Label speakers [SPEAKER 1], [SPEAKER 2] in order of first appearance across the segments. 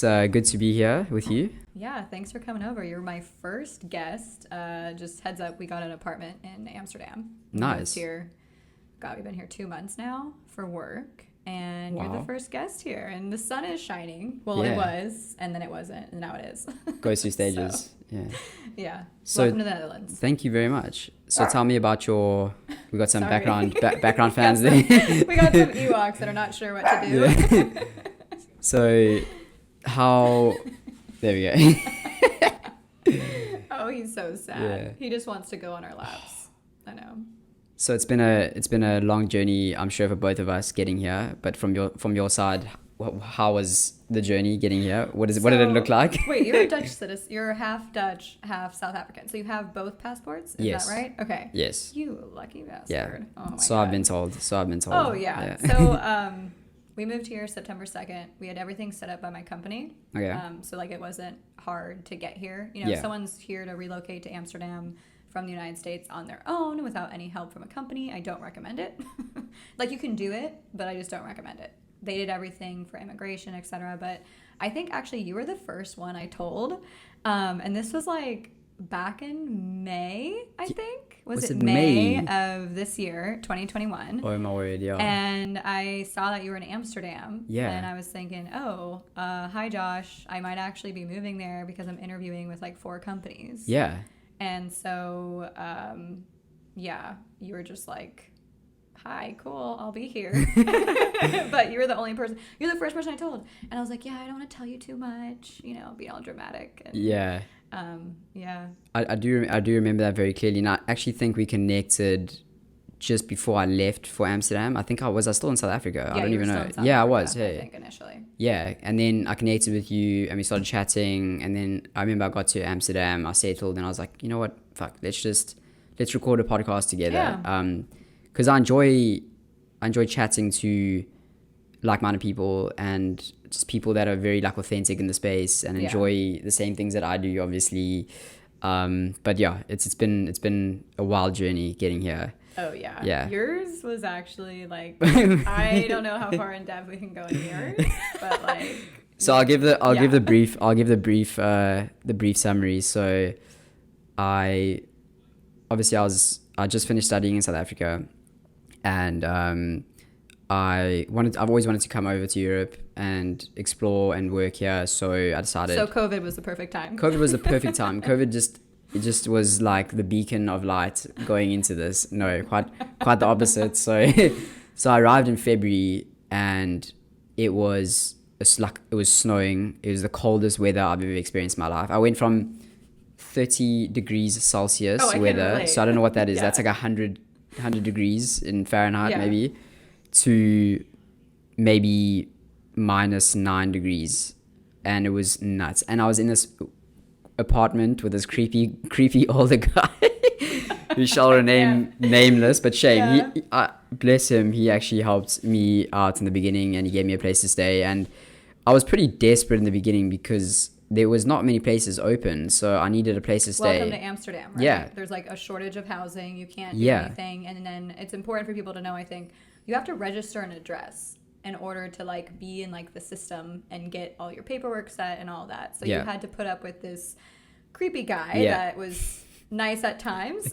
[SPEAKER 1] It's good to be here with you.
[SPEAKER 2] Yeah, thanks for coming over. You're my first guest. Just heads up, we got an apartment in Amsterdam.
[SPEAKER 1] Nice.
[SPEAKER 2] Here. God, we've been here 2 months now for work. And
[SPEAKER 1] Wow.
[SPEAKER 2] you're the first guest here. And the sun is shining. Well,
[SPEAKER 1] Yeah.
[SPEAKER 2] it was, and then it wasn't, and now it is.
[SPEAKER 1] Goes through stages.
[SPEAKER 2] So,
[SPEAKER 1] Yeah.
[SPEAKER 2] yeah.
[SPEAKER 1] So,
[SPEAKER 2] welcome to the Netherlands.
[SPEAKER 1] Thank you very much. So tell me about your... We got some
[SPEAKER 2] Sorry.
[SPEAKER 1] background fans there.
[SPEAKER 2] We got some Ewoks that are not sure what to do.
[SPEAKER 1] Yeah. So how... There we go.
[SPEAKER 2] Oh, he's so sad.
[SPEAKER 1] Yeah.
[SPEAKER 2] He just wants to go on our laps. I know.
[SPEAKER 1] So it's been a long journey, I'm sure, for both of us getting here. But from your side, how was the journey getting here? What did it look like?
[SPEAKER 2] Wait, you're a Dutch citizen. You're half Dutch, half South African. So you have both passports? Is
[SPEAKER 1] Yes.
[SPEAKER 2] that right? Okay.
[SPEAKER 1] Yes.
[SPEAKER 2] You lucky bastard.
[SPEAKER 1] Yeah.
[SPEAKER 2] Oh my
[SPEAKER 1] So
[SPEAKER 2] God.
[SPEAKER 1] I've been told.
[SPEAKER 2] Oh, yeah. So we moved here September 2nd. We had everything set up by my company.
[SPEAKER 1] Okay.
[SPEAKER 2] So like it wasn't hard to get here. You know, if someone's here to relocate to Amsterdam from the United States on their own without any help from a company, I don't recommend it. Like you can do it, but I just don't recommend it. They did everything for immigration, etc. But I think actually you were the first one I told. And this was like back in May, I think. Was it May of this year, 2021?
[SPEAKER 1] Oh my word, yeah.
[SPEAKER 2] And I saw that you were in Amsterdam.
[SPEAKER 1] Yeah.
[SPEAKER 2] And I was thinking, hi Josh, I might actually be moving there because I'm interviewing with like 4 companies.
[SPEAKER 1] Yeah.
[SPEAKER 2] And so, you were just like, hi, cool, I'll be here. But you're the first person I told. And I was like, yeah, I don't want to tell you too much, be all dramatic. And,
[SPEAKER 1] yeah.
[SPEAKER 2] Yeah.
[SPEAKER 1] I do remember that very clearly. And I actually think we connected just before I left for Amsterdam. I think I was still in South Africa.
[SPEAKER 2] Yeah,
[SPEAKER 1] I don't even know.
[SPEAKER 2] South
[SPEAKER 1] Yeah,
[SPEAKER 2] Africa,
[SPEAKER 1] I was. Hey.
[SPEAKER 2] I think initially.
[SPEAKER 1] Yeah, and then I connected with you and we started chatting, and then I remember I got to Amsterdam, I settled, and I was like, you know what, fuck, let's record a podcast together.
[SPEAKER 2] Yeah.
[SPEAKER 1] Because I enjoy chatting to like-minded people and just people that are very like authentic in the space and enjoy the same things that I do, obviously. But yeah, it's been a wild journey getting here.
[SPEAKER 2] Oh yeah.
[SPEAKER 1] Yeah.
[SPEAKER 2] Yours was actually like I don't know how far in depth we can go in yours, but like.
[SPEAKER 1] So I'll give the brief summary. So I just finished studying in South Africa, and I've always wanted to come over to Europe and explore and work here. So I decided.
[SPEAKER 2] So COVID was the perfect time.
[SPEAKER 1] COVID was the perfect time. COVID just was like the beacon of light going into this. No, quite the opposite. So I arrived in February and it was snowing. It was the coldest weather I've ever experienced in my life. I went from 30 degrees Celsius weather, so I don't know what that is. That's like 100 degrees in Fahrenheit maybe, to maybe -9 degrees, and it was nuts. And I was in this apartment with this creepy older guy who shall remain nameless, but shame. He bless him, he actually helped me out in the beginning and he gave me a place to stay, and I was pretty desperate in the beginning because there was not many places open, so I needed a place to stay.
[SPEAKER 2] Welcome to Amsterdam, right?
[SPEAKER 1] Yeah.
[SPEAKER 2] There's like a shortage of housing. You can't do anything. And then it's important for people to know, I think, you have to register an address in order to like be in like the system and get all your paperwork set and all that. So you had to put up with this creepy guy that was nice at times.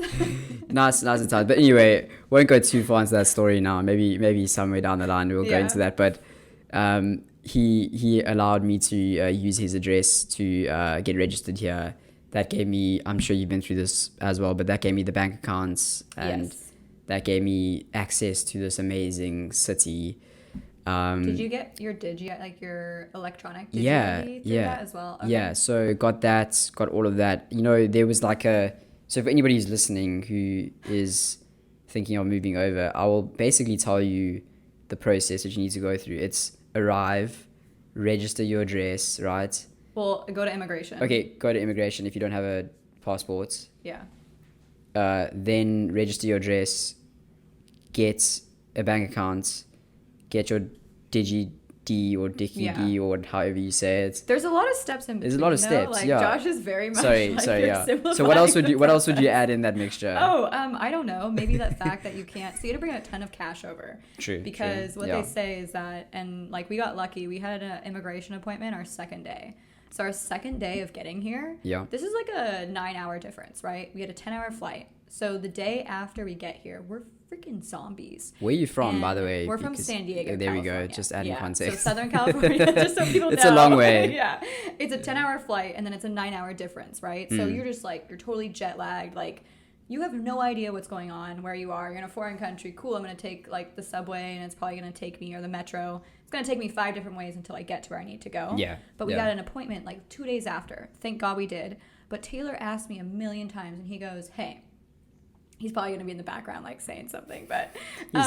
[SPEAKER 1] nice at times. But anyway, won't go too far into that story now. Maybe somewhere down the line we'll go into that. But he allowed me to use his address to get registered here. That gave me, I'm sure you've been through this as well, but that gave me the bank accounts and that gave me access to this amazing city.
[SPEAKER 2] Did you get your your electronic digi through that as well? Okay.
[SPEAKER 1] Yeah, so got all of that. There was like so for anybody who's listening who is thinking of moving over, I will basically tell you the process that you need to go through. It's arrive, register your address, right?
[SPEAKER 2] Well, go to immigration.
[SPEAKER 1] Okay, go to immigration if you don't have a passport.
[SPEAKER 2] Yeah.
[SPEAKER 1] Then register your address, get a bank account, get your D or Dickie D or however you say it.
[SPEAKER 2] There's a lot of steps in between.
[SPEAKER 1] There's a lot of steps.
[SPEAKER 2] Like,
[SPEAKER 1] yeah.
[SPEAKER 2] Josh is very much
[SPEAKER 1] sorry. So what else would you add in that mixture?
[SPEAKER 2] I don't know. Maybe the fact that you can't. So you had to bring a ton of cash over.
[SPEAKER 1] True.
[SPEAKER 2] Because what they say is that, and like we got lucky. We had an immigration appointment our second day. So our second day of getting here.
[SPEAKER 1] Yeah.
[SPEAKER 2] This is like a 9-hour difference, right? We had a 10-hour flight. So the day after we get here, we're freaking zombies.
[SPEAKER 1] Where are you from, by the way?
[SPEAKER 2] We're from San Diego,
[SPEAKER 1] There
[SPEAKER 2] California.
[SPEAKER 1] we go. Just adding context.
[SPEAKER 2] So Southern California, just so people know.
[SPEAKER 1] It's a long way.
[SPEAKER 2] Yeah. It's a 10-hour flight, and then it's a 9-hour difference, right? So you're just like, you're totally jet lagged. Like, you have no idea what's going on, where you are. You're in a foreign country. Cool, I'm going to take, like, the subway, and it's probably going to take me, or the metro. It's going to take me 5 different ways until I get to where I need to go.
[SPEAKER 1] Yeah.
[SPEAKER 2] But we got an appointment, like, 2 days after. Thank God we did. But Taylor asked me a million times, and he goes, hey... He's probably going to be in the background, like, saying something, but...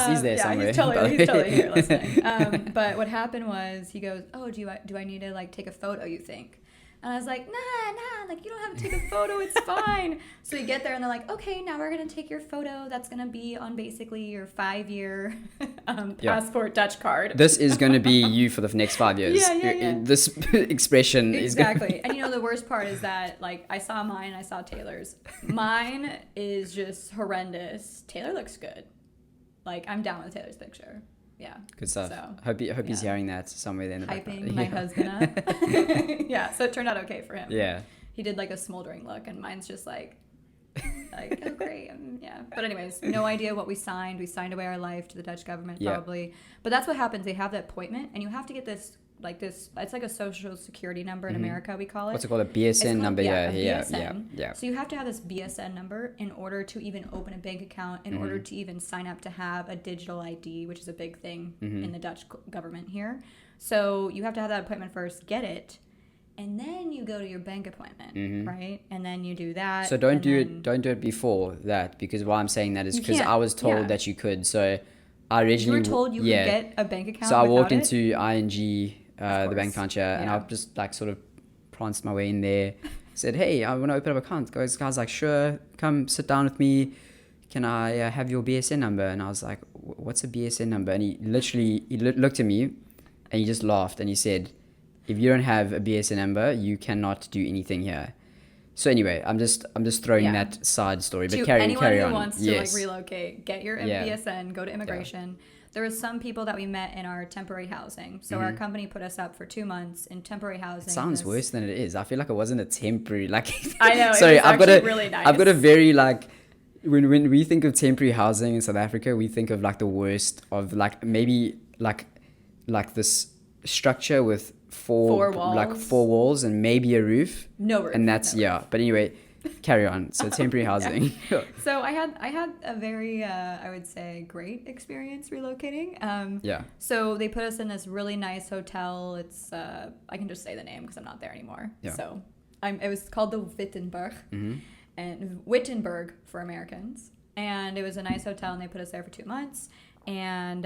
[SPEAKER 1] He's there somewhere.
[SPEAKER 2] He's totally here listening. But what happened was, he goes, oh, do I need to, like, take a photo, you think? And I was like, nah, like, you don't have to take a photo, it's fine. So you get there, and they're like, okay, now we're going to take your photo. That's going to be on basically your 5-year passport Dutch card.
[SPEAKER 1] This is going to be you for the next 5 years.
[SPEAKER 2] Yeah.
[SPEAKER 1] This expression is...
[SPEAKER 2] Exactly. And you know, the worst part is that, like, I saw mine, I saw Taylor's. Mine is just horrendous. Taylor looks good. Like, I'm down with Taylor's picture. Yeah. Good
[SPEAKER 1] stuff. So, hope he's hearing that somewhere there in the background.
[SPEAKER 2] Hyping my husband up. Yeah, so it turned out okay for him.
[SPEAKER 1] Yeah.
[SPEAKER 2] He did like a smoldering look, and mine's just like oh great. Yeah. But anyways, no idea what we signed. We signed away our life to the Dutch government probably. But that's what happens. They have that appointment, and you have to get this. It's like a social security number in America, we call it.
[SPEAKER 1] What's it called? A BSN number? Yeah.
[SPEAKER 2] So you have to have this BSN number in order to even open a bank account, in order to even sign up to have a digital ID, which is a big thing in the Dutch government here. So you have to have that appointment first, get it, and then you go to your bank appointment, right? And then you do that.
[SPEAKER 1] So don't do it before that, because why I'm saying that is because I was told that you could. So I originally...
[SPEAKER 2] You were told you could get a bank account.
[SPEAKER 1] So I walked into ING... the bank account and I just like sort of pranced my way in there, said, hey, I want to open up an account. This guy's like, sure, come sit down with me, can I have your BSN number? And I was like, what's a BSN number? And he literally looked at me and he just laughed and he said, if you don't have a BSN number, you cannot do anything here. So anyway, I'm just throwing that side story, but carry on.
[SPEAKER 2] Anyone who wants to like relocate, get your BSN, go to immigration. There were some people that we met in our temporary housing. So our company put us up for 2 months in temporary housing.
[SPEAKER 1] It sounds worse than it is. I feel like it wasn't a temporary, like...
[SPEAKER 2] I know.
[SPEAKER 1] Sorry,
[SPEAKER 2] I've got really nice.
[SPEAKER 1] I've got a very like... When we think of temporary housing in South Africa, we think of like the worst of like maybe like this structure with four walls and maybe a roof.
[SPEAKER 2] No roof.
[SPEAKER 1] And that's But anyway, carry on. So temporary housing.
[SPEAKER 2] So I had a very I would say great experience relocating. So they put us in this really nice hotel. It's I can just say the name because I'm not there anymore. Yeah. So it was called the Wittenberg. And Wittenberg for Americans. And it was a nice hotel, and they put us there for 2 months. And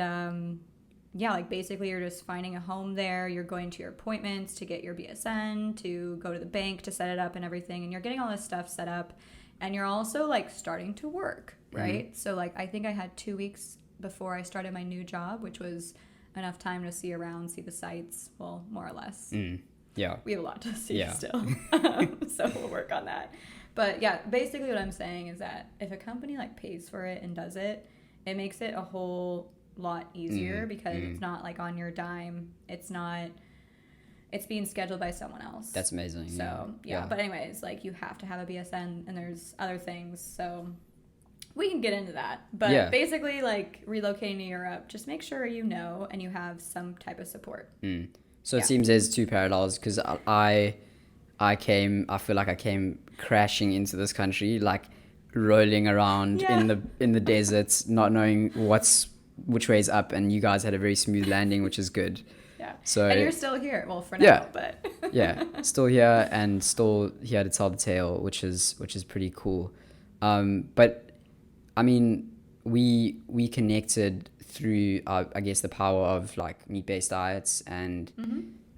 [SPEAKER 2] like basically you're just finding a home there. You're going to your appointments to get your BSN, to go to the bank to set it up and everything. And you're getting all this stuff set up. And you're also like starting to work, right? So like I think I had 2 weeks before I started my new job, which was enough time to see around, see the sights. Well, more or less.
[SPEAKER 1] Yeah.
[SPEAKER 2] We have a lot to see still. So we'll work on that. But yeah, basically what I'm saying is that if a company like pays for it and does it, it makes it a whole lot easier because it's not like on your dime. It's being scheduled by someone else.
[SPEAKER 1] That's amazing.
[SPEAKER 2] So but anyways, like you have to have a BSN and there's other things. So we can get into that. But basically like relocating to Europe, just make sure you know and you have some type of support.
[SPEAKER 1] So it seems there's two parallels because I feel like I came crashing into this country, like rolling around in the deserts, not knowing which way is up, and you guys had a very smooth landing, which is good. Yeah. So
[SPEAKER 2] and you're still here, well for now, but
[SPEAKER 1] still here and still here to tell the tale, which is pretty cool. But I mean, we connected through I guess the power of like meat-based diets and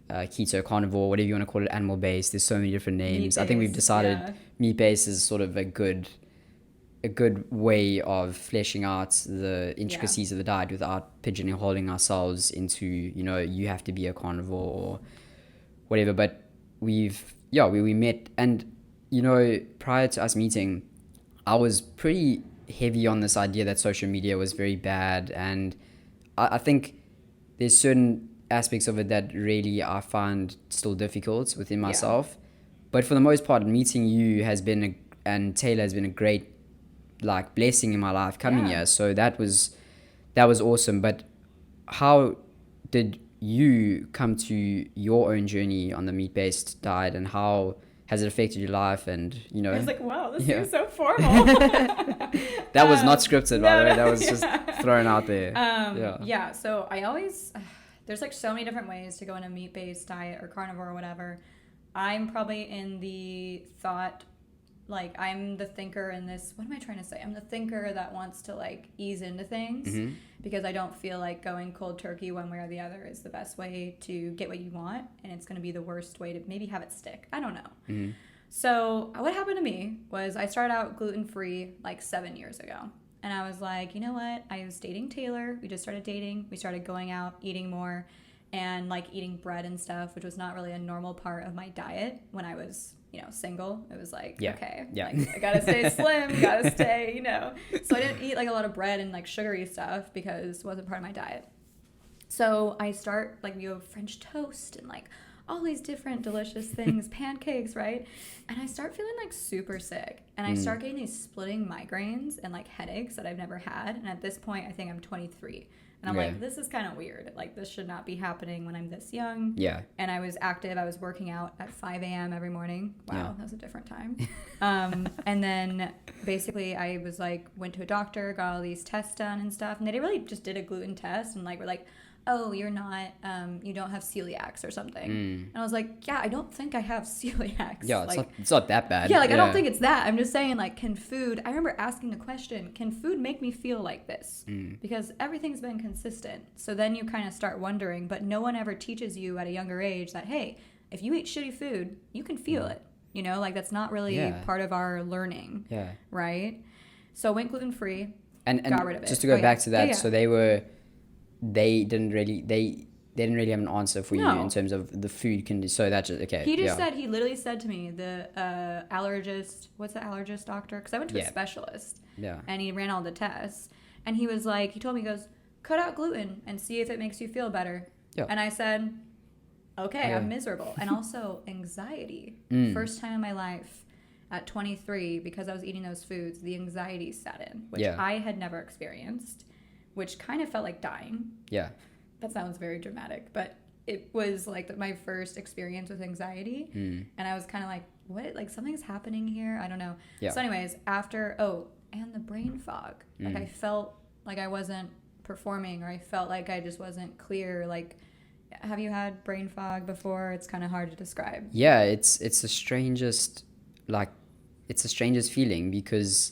[SPEAKER 1] keto, carnivore, whatever you want to call it, animal-based. There's so many different names. I think we've decided meat-based is sort of a good a good way of fleshing out the intricacies of the diet without pigeonholing ourselves into, you have to be a carnivore or whatever. But we met, and prior to us meeting, I was pretty heavy on this idea that social media was very bad, and I think there's certain aspects of it that really I find still difficult within myself. But for the most part, meeting you and Taylor has been a great blessing in my life coming here. So that was awesome. But how did you come to your own journey on the meat-based diet, and how has it affected your life? And
[SPEAKER 2] I was like, wow, this seems so formal.
[SPEAKER 1] That was not scripted, by the way. That was just thrown out there.
[SPEAKER 2] So I always there's so many different ways to go on a meat-based diet or carnivore or whatever. I'm probably in the thought, I'm the thinker in this. What am I trying to say? I'm the thinker that wants to ease into things, because I don't feel like going cold turkey one way or the other is the best way to get what you want, and it's going to be the worst way to maybe have it stick. I don't know. So what happened to me was I started out gluten-free 7 years ago, and I was like, you know what? I was dating Taylor. We just started dating. We started going out, eating more, and eating bread and stuff, which was not really a normal part of my diet when I was single. It was okay, I gotta stay slim, gotta stay, So I didn't eat a lot of bread and sugary stuff because it wasn't part of my diet. So I start you have French toast and all these different delicious things, pancakes, right? And I start feeling super sick, and I start getting these splitting migraines and headaches that I've never had. And at this point, I think I'm 23. And I'm like, this is kind of weird. This should not be happening when I'm this young.
[SPEAKER 1] Yeah.
[SPEAKER 2] And I was active. I was working out at 5 a.m. every morning. Wow, that was a different time. And then basically I was went to a doctor, got all these tests done and stuff. And they really just did a gluten test and were like, oh, you're not, you don't have celiacs or something. And I was like, yeah, I don't think I have celiacs.
[SPEAKER 1] Yeah, it's not that bad.
[SPEAKER 2] Yeah, I don't think it's that. I'm just saying, can food, I remember asking the question, can food make me feel like this? Because everything's been consistent. So then you kind of start wondering, but no one ever teaches you at a younger age that, hey, if you eat shitty food, you can feel it. That's not really part of our learning. Yeah. Right? So I went gluten-free, and got rid of it.
[SPEAKER 1] Just to go back to that, so they didn't really have an answer for you in terms of the food so that's just okay.
[SPEAKER 2] He just said, he literally said to me, the allergist, what's the allergist doctor? Because I went to a specialist, and he ran all the tests, and he was he told me, he goes, cut out gluten and see if it makes you feel better. And I said, okay, I'm miserable. And also anxiety. First time in my life at 23, because I was eating those foods, the anxiety set in, which I had never experienced, which kind of felt like dying. Yeah. That sounds very dramatic, but it was my first experience with anxiety. And I was kind of what? Something's happening here? I don't know. Yeah. So anyways, and the brain fog. I felt like I wasn't performing, or I felt like I just wasn't clear. Have you had brain fog before? It's kind of hard to describe.
[SPEAKER 1] Yeah, it's the strangest, feeling, because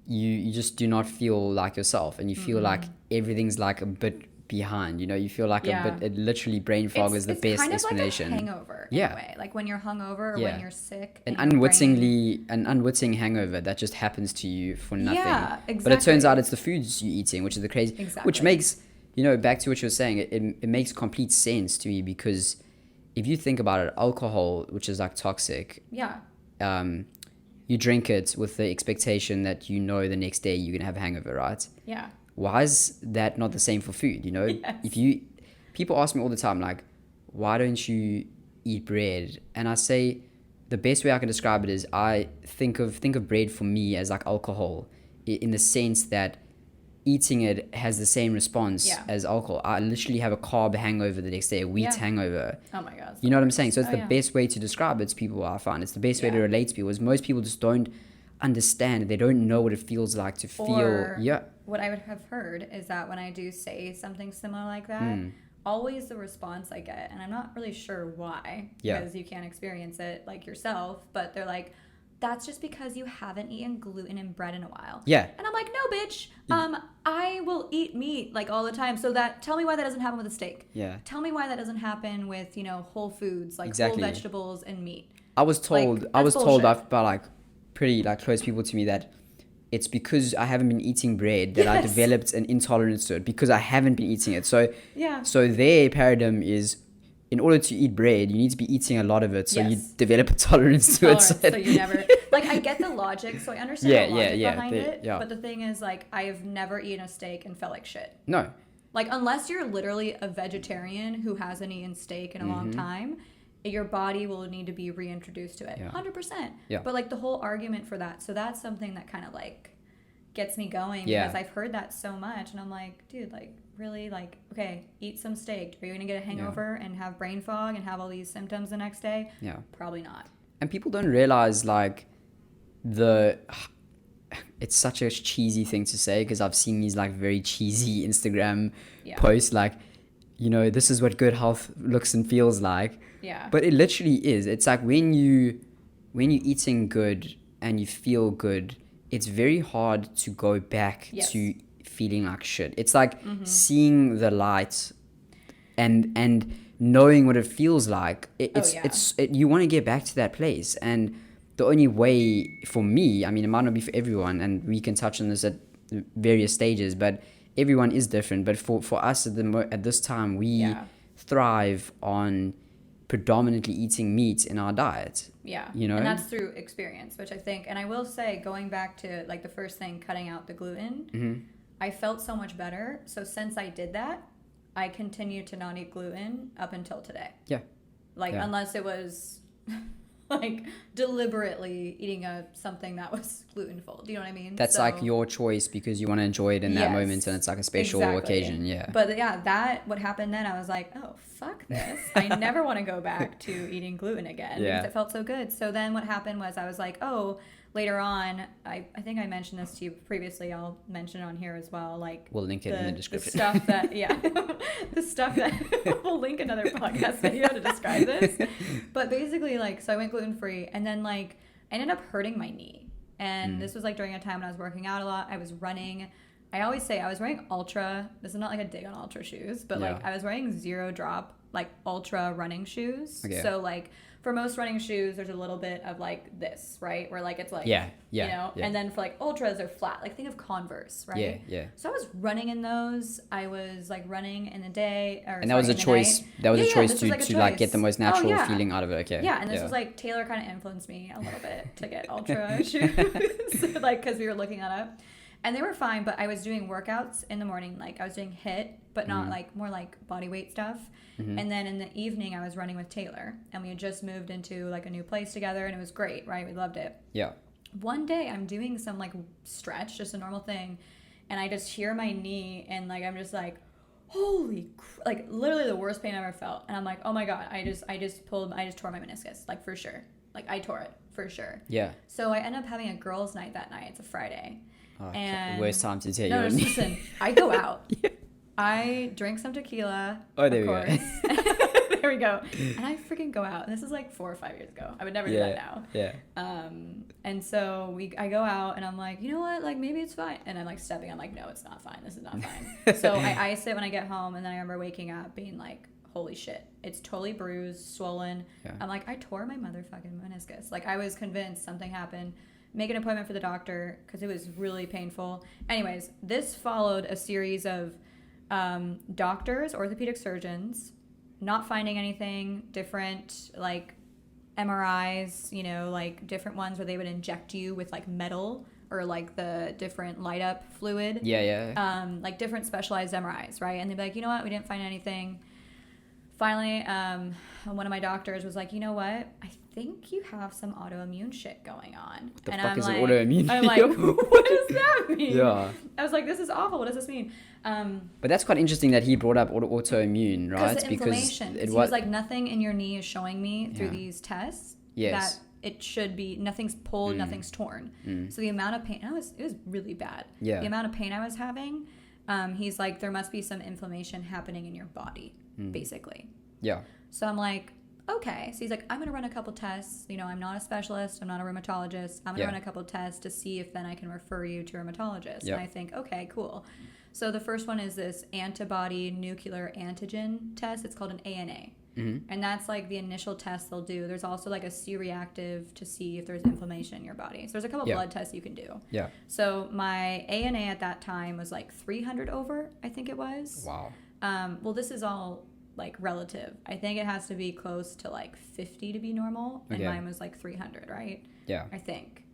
[SPEAKER 1] you just do not feel like yourself, and you feel like everything's a bit behind, you feel a bit, literally brain fog is the best
[SPEAKER 2] kind of
[SPEAKER 1] explanation.
[SPEAKER 2] Like a hangover in a way. When you're hungover or when you're sick.
[SPEAKER 1] An unwitting hangover that just happens to you for nothing.
[SPEAKER 2] Yeah, exactly.
[SPEAKER 1] But it turns out it's the foods you're eating, which is the crazy, which makes, back to what you were saying, it makes complete sense to me, because if you think about it, alcohol, which is toxic. Yeah. You drink it with the expectation that the next day you're going to have a hangover, right? Yeah. Why is that not the same for food, Yes. People ask me all the time, why don't you eat bread? And I say, the best way I can describe it is I think of bread for me as alcohol, in the sense that eating it has the same response as alcohol. I literally have a carb hangover the next day, a wheat hangover. Oh my God. You know what I'm saying? So it's the best way to describe it to people, I find. It's the best way to relate to people, is most people just don't understand. They don't know what it feels like to feel.
[SPEAKER 2] What I would have heard is that when I do say something similar like that, always the response I get, and I'm not really sure why, because you can't experience it yourself, but they're like, that's just because you haven't eaten gluten and bread in a while. Yeah. And I'm like, no, bitch. I will eat meat all the time. So tell me why that doesn't happen with a steak. Yeah. Tell me why that doesn't happen with, whole foods, whole vegetables and meat.
[SPEAKER 1] I was told by pretty close people to me that it's because I haven't been eating bread that I developed an intolerance to it because I haven't been eating it. So their paradigm is, in order to eat bread, you need to be eating a lot of it, so you develop a tolerance to it.
[SPEAKER 2] So you never, like, I get the logic, so I understand the logic behind it. But the thing is, like, I've never eaten a steak and felt like shit.
[SPEAKER 1] No.
[SPEAKER 2] Like, unless you're literally a vegetarian who hasn't eaten steak in a long time, your body will need to be reintroduced to it. 100%.
[SPEAKER 1] Yeah.
[SPEAKER 2] But, like, the whole argument for that, so that's something that kind of, like, gets me going because I've heard that so much, and I'm like, dude, like, really, like, okay, eat some steak. Are you gonna get a hangover and have brain fog and have all these symptoms the next day? Probably not. And
[SPEAKER 1] people don't realize, like, it's such a cheesy thing to say, because I've seen these, like, very cheesy Instagram posts, like, you know, this is what good health looks and feels like. But it literally is. It's like when you're eating good and you feel good, it's very hard to go back to feeling like shit. It's like seeing the light and knowing what it feels like. You want to get back to that place, and the only way for me, I mean, it might not be for everyone, and we can touch on this at various stages, but everyone is different. But for us at this time, we thrive on predominantly eating meat in our diet. You know?
[SPEAKER 2] And that's through experience, which I think, and I will say, going back to, like, the first thing, cutting out the gluten, I felt so much better. So since I did that, I continued to not eat gluten up until today. Unless it was like deliberately eating something that was glutenful. Do you know what I mean?
[SPEAKER 1] That's like your choice because you want to enjoy it in that moment, and it's like a special occasion.
[SPEAKER 2] But what happened then, I was like, oh, fuck this. I never want to go back to eating gluten again because it felt so good. So then what happened was I was like, oh, later on, I think I mentioned this to you previously. I'll mention it on here as well. Like,
[SPEAKER 1] we'll link it in the description.
[SPEAKER 2] The stuff that, the stuff that we'll link another podcast video to describe this. But basically, like, so I went gluten free, and then, like, I ended up hurting my knee. And this was, like, during a time when I was working out a lot. I was running. I always say I was wearing Ultra. This is not like a dig on Ultra shoes, but like I was wearing 0 drop, like, Ultra running shoes. So, like, for most running shoes, there's a little bit of, like, this, right? Where, like, it's like, you know? And then for, like, Ultras, they're flat. Like, think of Converse, right? So I was running in those. I was, like, running in the day.
[SPEAKER 1] And that was a choice. That was a choice to get the most natural feeling out of it. Okay.
[SPEAKER 2] Yeah, and this was, like, Taylor kind of influenced me a little bit to get Ultra shoes. Like, because we were looking that up. And they were fine, but I was doing workouts in the morning. Like, I was doing HIIT, but not, like, more, like, body weight stuff. And then in the evening, I was running with Taylor. And we had just moved into, like, a new place together, and it was great, right? We loved it. One day, I'm doing some, like, stretch, just a normal thing, and I just hear my knee, and, like, I'm just like, holy like, literally the worst pain I ever felt. And I'm like, oh, my God, I just tore my meniscus, like, for sure. Like, I tore it, for sure. So I end up having a girls' night that night. It's a Friday. And
[SPEAKER 1] worst time to tell you.
[SPEAKER 2] Listen, I go out. I drink some tequila.
[SPEAKER 1] Oh, there we go.
[SPEAKER 2] There we go. And I freaking go out. And this is like 4 or 5 years ago. I would never do that now. And so I go out, and I'm like, you know what? Like, maybe it's fine. And I'm like stepping. I'm like, no, it's not fine. This is not fine. So I ice it when I get home, and then I remember waking up being like, holy shit, it's totally bruised, swollen. I'm like, I tore my motherfucking meniscus. Like, I was convinced something happened. Make an appointment for the doctor because it was really painful. Anyways, this followed a series of doctors, orthopedic surgeons, not finding anything, different, like, MRIs, you know, like, different ones where they would inject you with, like, metal or, like, the different light up fluid. Like, different specialized MRIs, right? And they'd be like, you know what, we didn't find anything. Finally, one of my doctors was like, you know what? I think you have some autoimmune shit going on.
[SPEAKER 1] What the fuck is an autoimmune?
[SPEAKER 2] I'm like, what does that mean? I was like, this is awful. What does this mean?
[SPEAKER 1] But that's quite interesting that he brought up autoimmune, right?
[SPEAKER 2] Because inflammation. He was like, nothing in your knee is showing me through these tests that it should be, nothing's pulled, nothing's torn. So the amount of pain, it was really bad. The amount of pain I was having, he's like, there must be some inflammation happening in your body, basically. So I'm like, okay. So he's like, I'm going to run a couple tests. You know, I'm not a specialist. I'm not a rheumatologist. I'm going to run a couple tests to see if then I can refer you to a rheumatologist. And I think, okay, cool. So the first one is this antibody nuclear antigen test. It's called an ANA. And that's like the initial test they'll do. There's also like a C-reactive to see if there's inflammation in your body. So there's a couple blood tests you can do.
[SPEAKER 1] Yeah.
[SPEAKER 2] So my ANA at that time was like 300 over, I think it was.
[SPEAKER 1] Wow.
[SPEAKER 2] Well, this is all like relative. I think it has to be close to like 50 to be normal. And mine was like 300, right?
[SPEAKER 1] Yeah.
[SPEAKER 2] I think.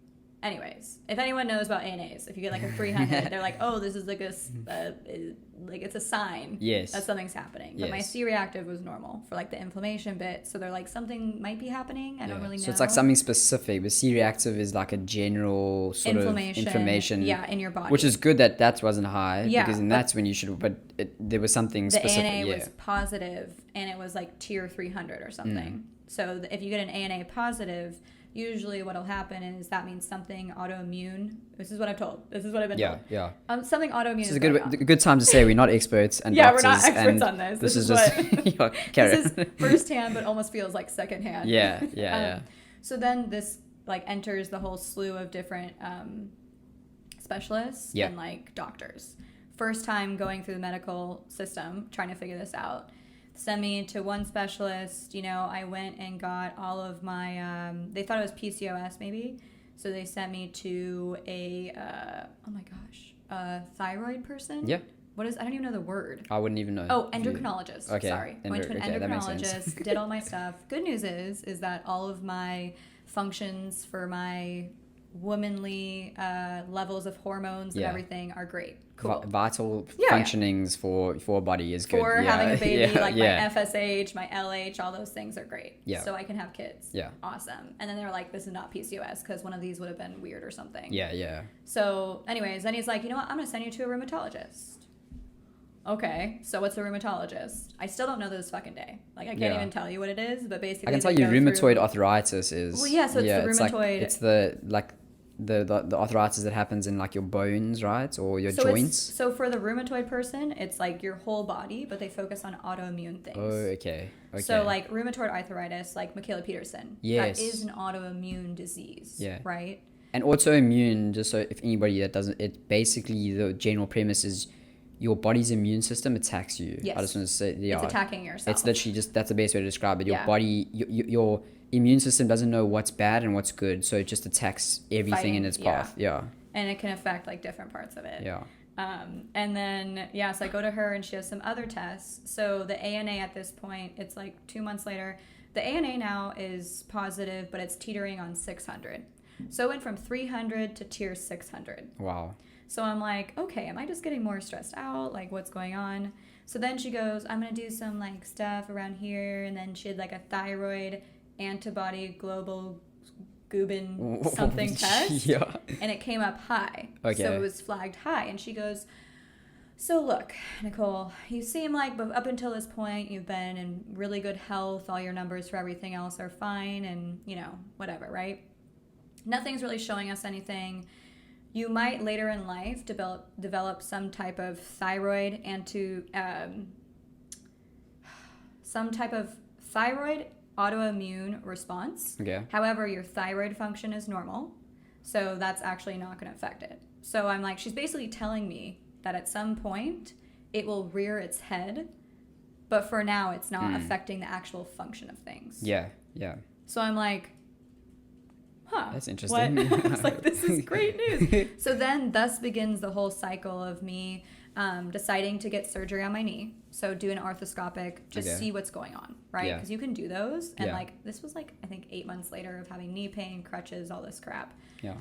[SPEAKER 2] Anyways, if anyone knows about ANAs, if you get like a 300, they're like, oh, this is like like it's a sign that something's happening. But my C-reactive was normal for like the inflammation bit. So they're like, something might be happening. I don't really know.
[SPEAKER 1] So it's like something specific. But C-reactive is like a general sort of inflammation.
[SPEAKER 2] Yeah, in your body.
[SPEAKER 1] Which is good that wasn't high. Yeah. Because that's when you should, but there was something specific.
[SPEAKER 2] The ANA was positive and it was like tier 300 or something. So if you get an ANA positive, usually what'll happen is that means something autoimmune. This is what I've told. This is what I've been told.
[SPEAKER 1] Yeah.
[SPEAKER 2] Something autoimmune
[SPEAKER 1] is a good time to say we're not experts and
[SPEAKER 2] doctors.
[SPEAKER 1] We're
[SPEAKER 2] not experts on this.
[SPEAKER 1] This is just
[SPEAKER 2] this is firsthand, but almost feels like secondhand.
[SPEAKER 1] Yeah.
[SPEAKER 2] So then this like enters the whole slew of different specialists and like doctors. First time going through the medical system, trying to figure this out. Send me to one specialist. I went and got all of my they thought it was PCOS maybe, so they sent me to a thyroid person. I don't even know the word.
[SPEAKER 1] I wouldn't even know.
[SPEAKER 2] Oh, endocrinologist.
[SPEAKER 1] Okay.
[SPEAKER 2] Sorry. Went to an endocrinologist, did all my stuff. Good news is that all of my functions for my womanly levels of hormones and everything are great. Cool.
[SPEAKER 1] Vital functionings for a body is good.
[SPEAKER 2] For having a baby, my FSH, my LH, all those things are great.
[SPEAKER 1] Yeah.
[SPEAKER 2] So I can have kids.
[SPEAKER 1] Yeah.
[SPEAKER 2] Awesome. And then they were like, this is not PCOS because one of these would have been weird or something.
[SPEAKER 1] Yeah.
[SPEAKER 2] So anyways, then he's like, you know what? I'm going to send you to a rheumatologist. Okay, so what's a rheumatologist? I still don't know this fucking day. Like, I can't even tell you what it is, but basically
[SPEAKER 1] I can tell you rheumatoid arthritis is...
[SPEAKER 2] Well, yeah, so it's the rheumatoid...
[SPEAKER 1] It's the arthritis that happens in like your bones, right? Or your joints.
[SPEAKER 2] So for the rheumatoid person, it's like your whole body, but they focus on autoimmune things.
[SPEAKER 1] Oh, okay.
[SPEAKER 2] So like rheumatoid arthritis, like Michaela Peterson.
[SPEAKER 1] Yes.
[SPEAKER 2] That is an autoimmune disease.
[SPEAKER 1] Yeah.
[SPEAKER 2] Right?
[SPEAKER 1] And autoimmune, just so if anybody that doesn't, it basically the general premise is your body's immune system attacks you.
[SPEAKER 2] Yes.
[SPEAKER 1] I just want to say,
[SPEAKER 2] it's attacking yourself.
[SPEAKER 1] It's literally that's the best way to describe it. Your body, your immune system doesn't know what's bad and what's good, so it just attacks everything in its path. Yeah.
[SPEAKER 2] And it can affect like different parts of it.
[SPEAKER 1] Yeah.
[SPEAKER 2] And then so I go to her and she has some other tests. So the ANA at this point, it's like 2 months later. The ANA now is positive, but it's teetering on 600. So it went from 300 to tier 600.
[SPEAKER 1] Wow.
[SPEAKER 2] So I'm like, okay, am I just getting more stressed out? Like, what's going on? So then she goes, I'm going to do some like stuff around here. And then she had like a thyroid antibody global Gubin something test.
[SPEAKER 1] Yeah.
[SPEAKER 2] And it came up high.
[SPEAKER 1] Okay.
[SPEAKER 2] So it was flagged high. And she goes, so look, Nicole, you seem like up until this point, you've been in really good health. All your numbers for everything else are fine. And, whatever, right? Nothing's really showing us anything. You might later in life develop some type of thyroid autoimmune response.
[SPEAKER 1] Okay.
[SPEAKER 2] However, your thyroid function is normal, so that's actually not going to affect it. So I'm like, she's basically telling me that at some point it will rear its head, but for now it's not affecting the actual function of things.
[SPEAKER 1] Yeah.
[SPEAKER 2] So I'm like,
[SPEAKER 1] that's interesting.
[SPEAKER 2] What? I was like, this is great news. So then thus begins the whole cycle of me deciding to get surgery on my knee. So do an arthroscopic, see what's going on, right? Because you can do those. And this was like, I think 8 months later of having knee pain, crutches, all this crap.
[SPEAKER 1] Yeah.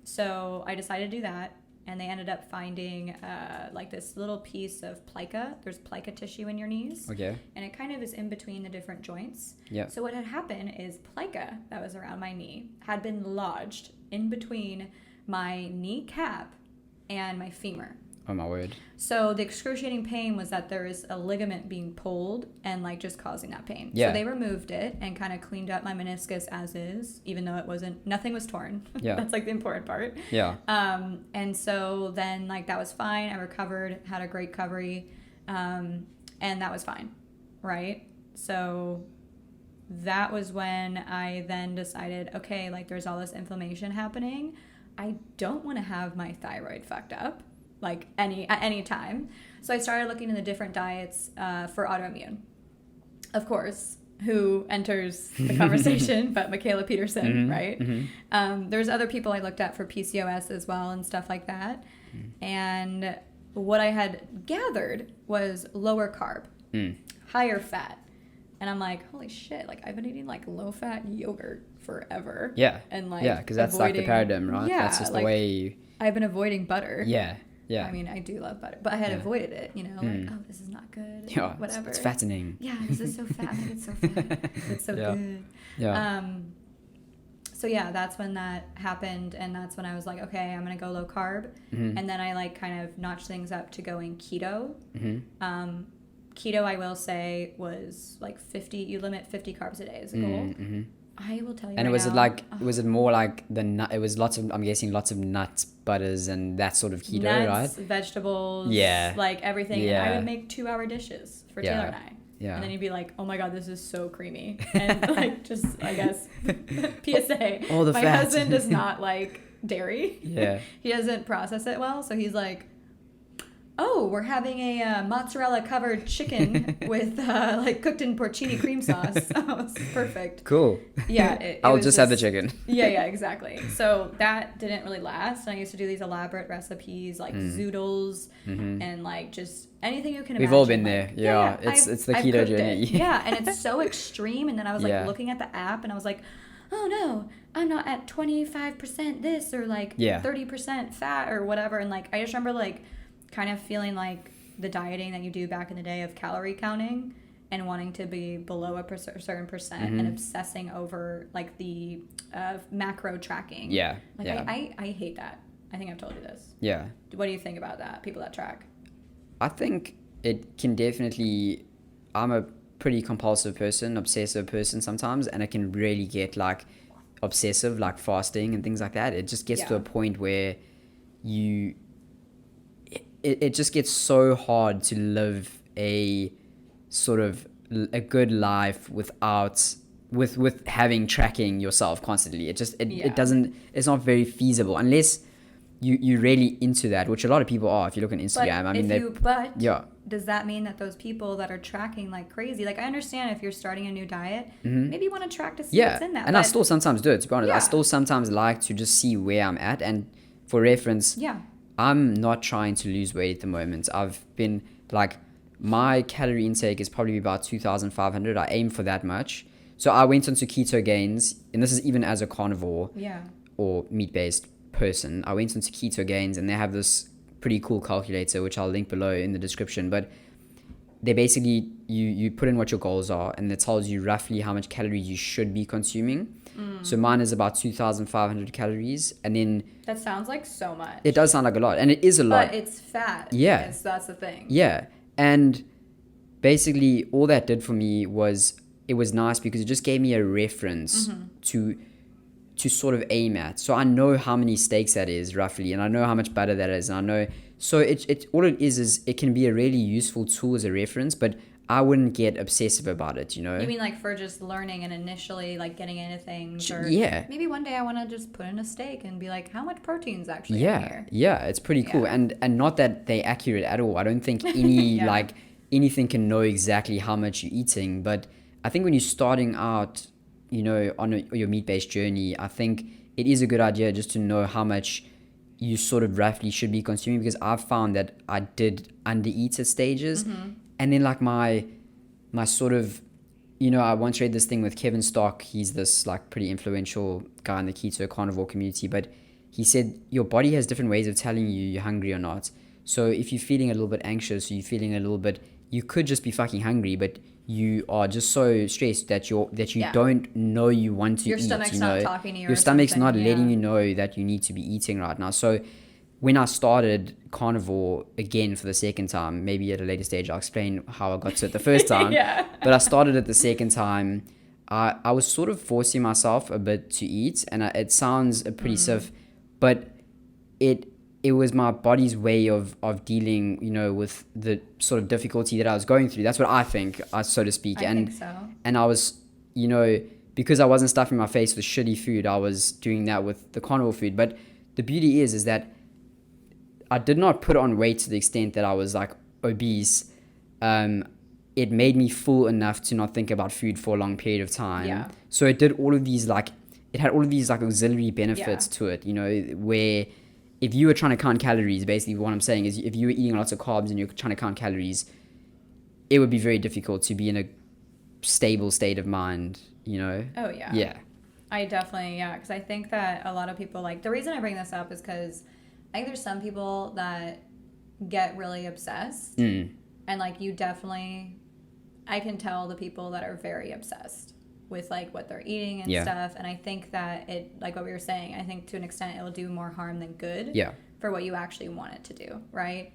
[SPEAKER 2] So I decided to do that. And they ended up finding like this little piece of plica. There's plica tissue in your knees.
[SPEAKER 1] Okay.
[SPEAKER 2] And it kind of is in between the different joints.
[SPEAKER 1] Yeah.
[SPEAKER 2] So what had happened is plica that was around my knee had been lodged in between my kneecap and my femur.
[SPEAKER 1] Oh my word.
[SPEAKER 2] So the excruciating pain was that there is a ligament being pulled and like just causing that pain.
[SPEAKER 1] Yeah.
[SPEAKER 2] So they removed it and kind of cleaned up my meniscus as is, even though nothing was torn.
[SPEAKER 1] Yeah.
[SPEAKER 2] That's like the important part.
[SPEAKER 1] Yeah.
[SPEAKER 2] And so then like that was fine. I recovered, had a great recovery, and that was fine. Right. So that was when I then decided, okay, like there's all this inflammation happening. I don't want to have my thyroid fucked up. like at any time. So I started looking into different diets for autoimmune. Of course, who enters the conversation but Michaela Peterson, right? There's other people I looked at for PCOS as well and stuff like that. And what I had gathered was lower carb, higher fat. And I'm like, holy shit, like I've been eating like low fat yogurt forever.
[SPEAKER 1] Yeah.
[SPEAKER 2] And like,
[SPEAKER 1] yeah, because that's like the paradigm, right?
[SPEAKER 2] Yeah,
[SPEAKER 1] that's just the
[SPEAKER 2] like,
[SPEAKER 1] way you...
[SPEAKER 2] I've been avoiding butter.
[SPEAKER 1] Yeah. Yeah.
[SPEAKER 2] I mean, I do love butter, but I had avoided it, you know, like, oh, this is not good.
[SPEAKER 1] Yeah,
[SPEAKER 2] whatever.
[SPEAKER 1] It's fattening.
[SPEAKER 2] Yeah, this is so fat. Like, it's so fat. It's so good.
[SPEAKER 1] Yeah.
[SPEAKER 2] So yeah, that's when that happened, and that's when I was like, okay, I'm gonna go low carb, and then I like kind of notched things up to going keto. Keto, I will say, was like 50. You limit 50 carbs a day as a goal. I will tell you.
[SPEAKER 1] And
[SPEAKER 2] right
[SPEAKER 1] was
[SPEAKER 2] now,
[SPEAKER 1] it like was it more like the nut? It was lots of, I'm guessing, lots of nuts, butters, and that sort of keto,
[SPEAKER 2] nuts,
[SPEAKER 1] right?
[SPEAKER 2] Vegetables,
[SPEAKER 1] Yeah,
[SPEAKER 2] like everything.
[SPEAKER 1] Yeah.
[SPEAKER 2] And I would make 2-hour dishes for Taylor and I.
[SPEAKER 1] Yeah.
[SPEAKER 2] And then you'd be like, oh my God, this is so creamy. And like, just, I guess, PSA.
[SPEAKER 1] All the
[SPEAKER 2] my
[SPEAKER 1] fat.
[SPEAKER 2] husband does not like dairy.
[SPEAKER 1] Yeah.
[SPEAKER 2] He doesn't process it well. So he's like, oh, we're having a mozzarella covered chicken with like cooked in porcini cream sauce. Oh, it's perfect.
[SPEAKER 1] Cool.
[SPEAKER 2] Yeah.
[SPEAKER 1] I'll just have the chicken.
[SPEAKER 2] Yeah, exactly. So that didn't really last. I used to do these elaborate recipes like zoodles and like just anything you can imagine.
[SPEAKER 1] We've all been
[SPEAKER 2] like,
[SPEAKER 1] there. Yeah. It's the keto journey.
[SPEAKER 2] Yeah. And it's so extreme. And then I was like
[SPEAKER 1] Yeah.
[SPEAKER 2] looking at the app and I was like, oh no, I'm not at 25% this or like 30% fat or whatever. And like, I just remember like kind of feeling like the dieting that you do back in the day of calorie counting and wanting to be below a certain percent and obsessing over like the macro tracking.
[SPEAKER 1] Yeah.
[SPEAKER 2] Like
[SPEAKER 1] yeah.
[SPEAKER 2] I hate that. I think I've told you this.
[SPEAKER 1] Yeah.
[SPEAKER 2] What do you think about that? People that track?
[SPEAKER 1] I think it can definitely, I'm a pretty compulsive person, obsessive person sometimes, and it can really get like obsessive, like fasting and things like that. It just gets to a point where it just gets so hard to live a sort of a good life without with having tracking yourself constantly. It doesn't, it's not very feasible unless you're really into that, which a lot of people are. If you look on Instagram,
[SPEAKER 2] but does that mean that those people that are tracking like crazy, like I understand if you're starting a new diet, maybe you want to track to see what's in that.
[SPEAKER 1] And I still sometimes do it, to be honest. I still sometimes like to just see where I'm at, and for reference, I'm not trying to lose weight at the moment. I've been like, my calorie intake is probably about 2,500. I aim for that much. So I went onto Ketogains, and this is even as a carnivore or meat-based person. I went into Ketogains, and they have this pretty cool calculator, which I'll link below in the description. But they basically, you put in what your goals are, and it tells you roughly how much calories you should be consuming. So mine is about 2,500 calories, and then
[SPEAKER 2] that sounds like so much.
[SPEAKER 1] It does sound like a lot, and it is a lot.
[SPEAKER 2] But it's fat.
[SPEAKER 1] Yeah,
[SPEAKER 2] that's the thing.
[SPEAKER 1] Yeah, and basically all that did for me was, it was nice because it just gave me a reference to sort of aim at. So I know how many steaks that is roughly, and I know how much butter that is, and I know. So it all it is it can be a really useful tool as a reference, but I wouldn't get obsessive about it, you know?
[SPEAKER 2] You mean like for just learning and initially like getting into things? Or maybe one day I want to just put in a steak and be like, how much protein's actually in here? Yeah,
[SPEAKER 1] it's pretty cool. And not that they're accurate at all. I don't think any like anything can know exactly how much you're eating. But I think when you're starting out, you know, on your meat-based journey, I think it is a good idea just to know how much you sort of roughly should be consuming, because I've found that I did undereat at stages. And then like my sort of, you know, I once read this thing with Kevin Stock. He's this like pretty influential guy in the keto carnivore community, but he said your body has different ways of telling you you're hungry or not. So if you're feeling a little bit anxious, or you're feeling a little bit, you could just be fucking hungry, but you are just so stressed that you don't know you want to eat.
[SPEAKER 2] Your stomach's not talking to you.
[SPEAKER 1] Your stomach's not letting you know that you need to be eating right now. So when I started carnivore again for the second time, maybe at a later stage I'll explain how I got to it the first time. But I started it the second time. I was sort of forcing myself a bit to eat, and it sounds pretty stiff, but it was my body's way of dealing, you know, with the sort of difficulty that I was going through. That's what I think, so to speak.
[SPEAKER 2] I think so.
[SPEAKER 1] And I was, you know, because I wasn't stuffing my face with shitty food, I was doing that with the carnivore food. But the beauty is that I did not put on weight to the extent that I was like obese. It made me full enough to not think about food for a long period of time.
[SPEAKER 2] Yeah.
[SPEAKER 1] So it did all of these like, it had all of these like auxiliary benefits to it, you know, where if you were trying to count calories, basically what I'm saying is if you were eating lots of carbs and you're trying to count calories, it would be very difficult to be in a stable state of mind, you know?
[SPEAKER 2] Oh, yeah.
[SPEAKER 1] Yeah.
[SPEAKER 2] I definitely, because I think that a lot of people, like, the reason I bring this up is because I think there's some people that get really obsessed. And, like, you definitely, I can tell the people that are very obsessed with, like, what they're eating and stuff. And I think that it, like what we were saying, I think to an extent it will do more harm than good for what you actually want it to do, right?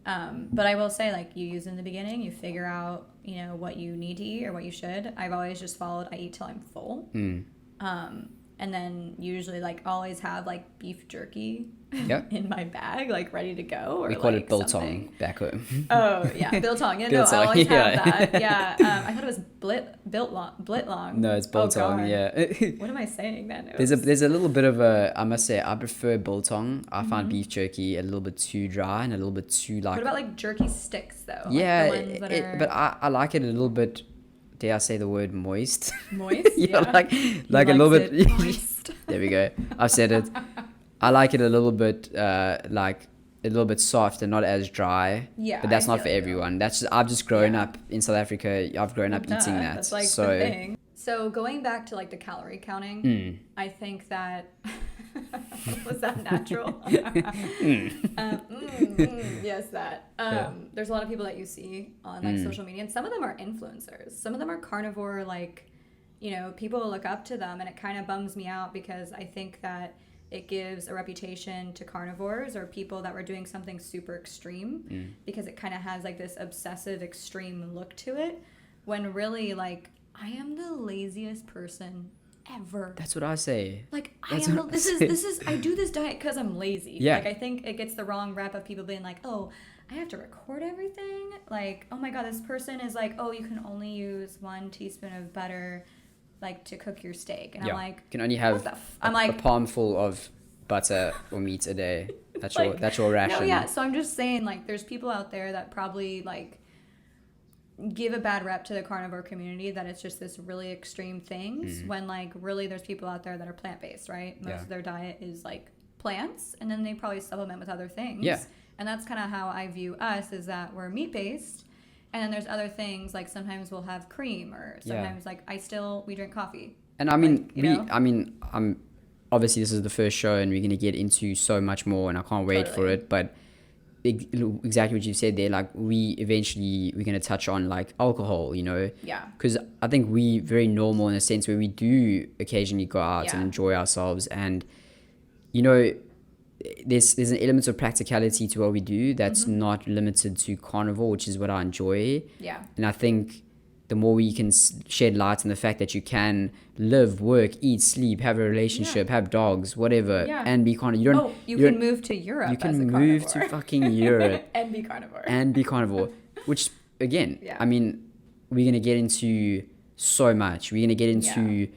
[SPEAKER 2] But I will say, like, you use in the beginning, you figure out, you know, what you need to eat or what you should. I've always just followed, I eat till I'm full. And then usually, like, always have, like, beef jerky in my bag, like, ready to go. Or,
[SPEAKER 1] we call
[SPEAKER 2] like,
[SPEAKER 1] it biltong back home.
[SPEAKER 2] Oh, yeah, biltong. Yeah, no, I always have that. Yeah, I thought it was blitlong.
[SPEAKER 1] No, it's biltong, yeah.
[SPEAKER 2] What am I saying then?
[SPEAKER 1] There's a little bit of a, I must say, I prefer biltong. I find beef jerky a little bit too dry and a little bit too, like...
[SPEAKER 2] What about, like, jerky sticks, though?
[SPEAKER 1] Yeah,
[SPEAKER 2] like the ones that
[SPEAKER 1] but I like it a little bit... Dare I say the word moist?
[SPEAKER 2] Moist?
[SPEAKER 1] Yeah, like a little bit. Moist. There we go. I've said it. I like it a little bit, like a little bit soft and not as dry.
[SPEAKER 2] Yeah,
[SPEAKER 1] but that's not for everyone. That's just, I've just grown up in South Africa. I've grown up eating that.
[SPEAKER 2] That's like
[SPEAKER 1] so
[SPEAKER 2] the thing. So going back to like the calorie counting, I think that was that natural? Yes, that. There's a lot of people that you see on like social media, and some of them are influencers. Some of them are carnivore, like, you know, people look up to them, and it kind of bums me out because I think that it gives a reputation to carnivores or people that were doing something super extreme because it kind of has like this obsessive extreme look to it, when really, like, I am the laziest person ever.
[SPEAKER 1] That's what I say.
[SPEAKER 2] Like, I do this diet because I'm lazy.
[SPEAKER 1] Yeah.
[SPEAKER 2] Like, I think it gets the wrong rep of people being like, oh, I have to record everything. Like, oh my God, this person is like, oh, you can only use 1 teaspoon of butter, like, to cook your steak. And I'm like,
[SPEAKER 1] you can only have a palmful of butter or meat a day. That's like, that's your ration.
[SPEAKER 2] No, yeah. So I'm just saying, like, there's people out there that probably, like, give a bad rep to the carnivore community that it's just this really extreme things when, like, really there's people out there that are plant-based, right? Most of their diet is, like, plants, and then they probably supplement with other things. Yeah. And that's kind of how I view us, is that we're meat-based, and then there's other things, like sometimes we'll have cream, or sometimes, like, we drink coffee. And I mean,
[SPEAKER 1] I'm obviously this is the first show, and we're going to get into so much more, and I can't wait for it, but exactly what you said there, like, we're going to touch on, like, alcohol, you know, because I think we very normal in a sense where we do occasionally go out and enjoy ourselves, and, you know, there's an element of practicality to what we do that's not limited to carnivore, which is what I enjoy. And I think the more we can shed light on the fact that you can live, work, eat, sleep, have a relationship, have dogs, whatever, and be carnivore.
[SPEAKER 2] You can move to Europe.
[SPEAKER 1] You can move to fucking Europe
[SPEAKER 2] and be carnivore.
[SPEAKER 1] Which, again, I mean, we're gonna get into so much. We're gonna get into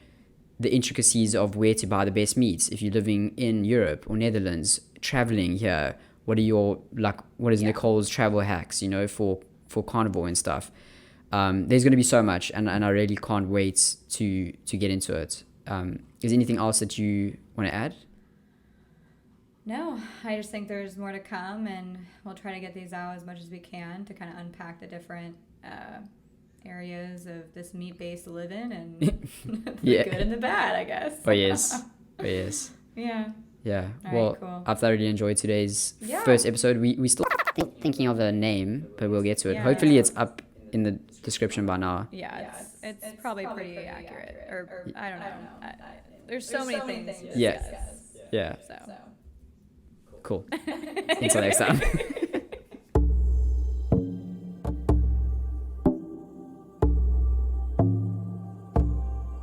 [SPEAKER 1] the intricacies of where to buy the best meats if you're living in Europe or Netherlands, traveling here. What is Nicole's travel hacks, you know, for carnivore and stuff. There's going to be so much, and I really can't wait to get into it. Is there anything else that you want to add?
[SPEAKER 2] No, I just think there's more to come, and we'll try to get these out as much as we can to kind of unpack the different areas of this meat-based living, and the good and the bad, I guess.
[SPEAKER 1] Oh yes. Yeah. Well, cool. I've thoroughly enjoyed today's first episode. We still thinking of a name, but we'll get to it. Hopefully it's up in the description by now.
[SPEAKER 2] It's probably pretty accurate, or I don't know. There's so many things.
[SPEAKER 1] Yeah. So. Cool. Until next time.